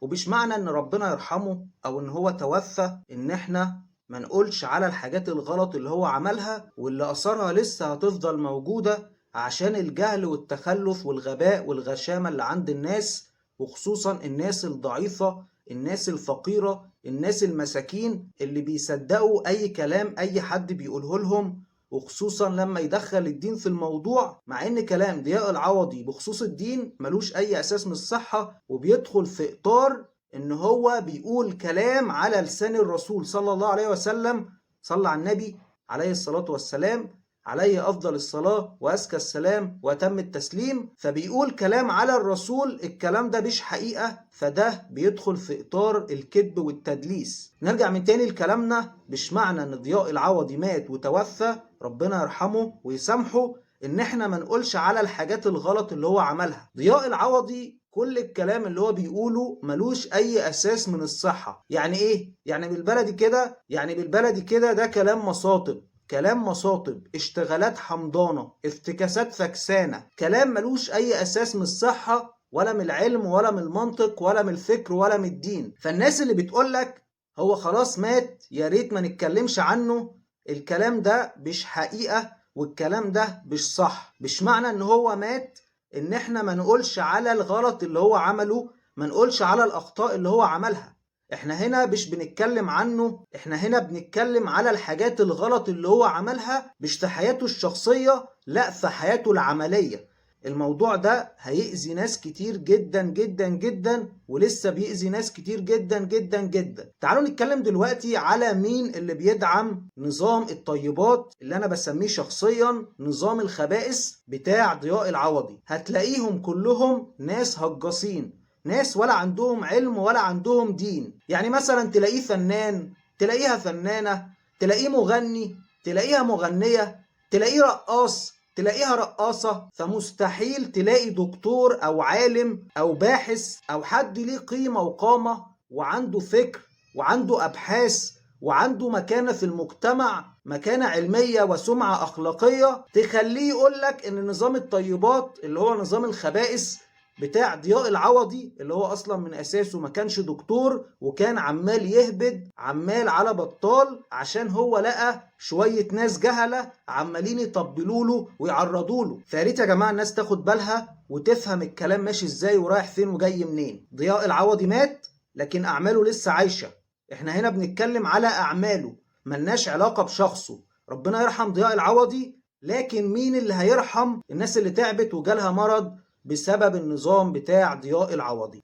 ومش معنى ان ربنا يرحمه او ان هو توفى ان احنا ما نقولش على الحاجات الغلط اللي هو عملها واللي اثرها لسه هتفضل موجودة عشان الجهل والتخلف والغباء والغشامة اللي عند الناس، وخصوصا الناس الضعيفة، الناس الفقيرة، الناس المساكين اللي بيصدقوا اي كلام اي حد بيقوله لهم، وخصوصا لما يدخل الدين في الموضوع، مع ان كلام ضياء العوضي بخصوص الدين ملوش اي اساس من الصحة، وبيدخل في اطار ان هو بيقول كلام على لسان الرسول صلى الله عليه وسلم. صلى على النبي عليه الصلاة والسلام، عليه افضل الصلاة وازكى السلام واتم التسليم، فبيقول كلام على الرسول، الكلام ده مش حقيقة، فده بيدخل في اطار الكذب والتدليس. نرجع من تاني لكلامنا، مش معنى ان ضياء العوضي مات وتوفى ربنا يرحمه ويسامحه ان احنا ما نقولش على الحاجات الغلط اللي هو عملها. ضياء العوضي كل الكلام اللي هو بيقوله ملوش اي اساس من الصحة. يعني ايه؟ يعني بالبلدي كده ده كلام مصاطب، كلام مصاطب، اشتغالات حمضانة، افتكاسات فكسانة، كلام ملوش اي اساس من الصحة ولا من العلم ولا من المنطق ولا من الفكر ولا من الدين. فالناس اللي بتقولك هو خلاص مات يا ريت ما نتكلمش عنه، الكلام ده مش حقيقة والكلام ده مش صح. مش معنى ان هو مات ان احنا ما نقولش على الغلط اللي هو عمله، ما نقولش على الاخطاء اللي هو عملها. احنا هنا مش بنتكلم عنه، احنا هنا بنتكلم على الحاجات الغلط اللي هو عملها، مش في حياته الشخصية، لا في حياته العملية. الموضوع ده هيأذي ناس كتير جدا جدا جدا، ولسه بيأذي ناس كتير جدا جدا جدا. تعالوا نتكلم دلوقتي على مين اللي بيدعم نظام الطيبات اللي انا بسميه شخصيا نظام الخبائث بتاع ضياء العوضي. هتلاقيهم كلهم ناس هجاصين، ناس ولا عندهم علم ولا عندهم دين. يعني مثلا تلاقيه فنان، تلاقيها فنانة، تلاقيه مغني، تلاقيها مغنية، تلاقيه رقاص، تلاقيها رقاصة. فمستحيل تلاقي دكتور أو عالم أو باحث أو حد ليه قيمة وقامة وعنده فكر وعنده أبحاث وعنده مكانة في المجتمع، مكانة علمية وسمعة أخلاقية، تخليه يقولك إن نظام الطيبات اللي هو نظام الخبائث بتاع ضياء العوضي، اللي هو اصلا من اساسه ما كانش دكتور وكان عمال يهبد عمال على بطال عشان هو لقى شوية ناس جهلة عمالين يطبلوا له ويعرضوا له. فياريت يا جماعة الناس تاخد بالها وتفهم الكلام ماشي ازاي ورايح فين وجاي منين. ضياء العوضي مات لكن اعماله لسه عايشة. احنا هنا بنتكلم على اعماله، ملناش علاقة بشخصه. ربنا يرحم ضياء العوضي، لكن مين اللي هيرحم الناس اللي تعبت وجالها مرض بسبب النظام بتاع ضياء العوضي؟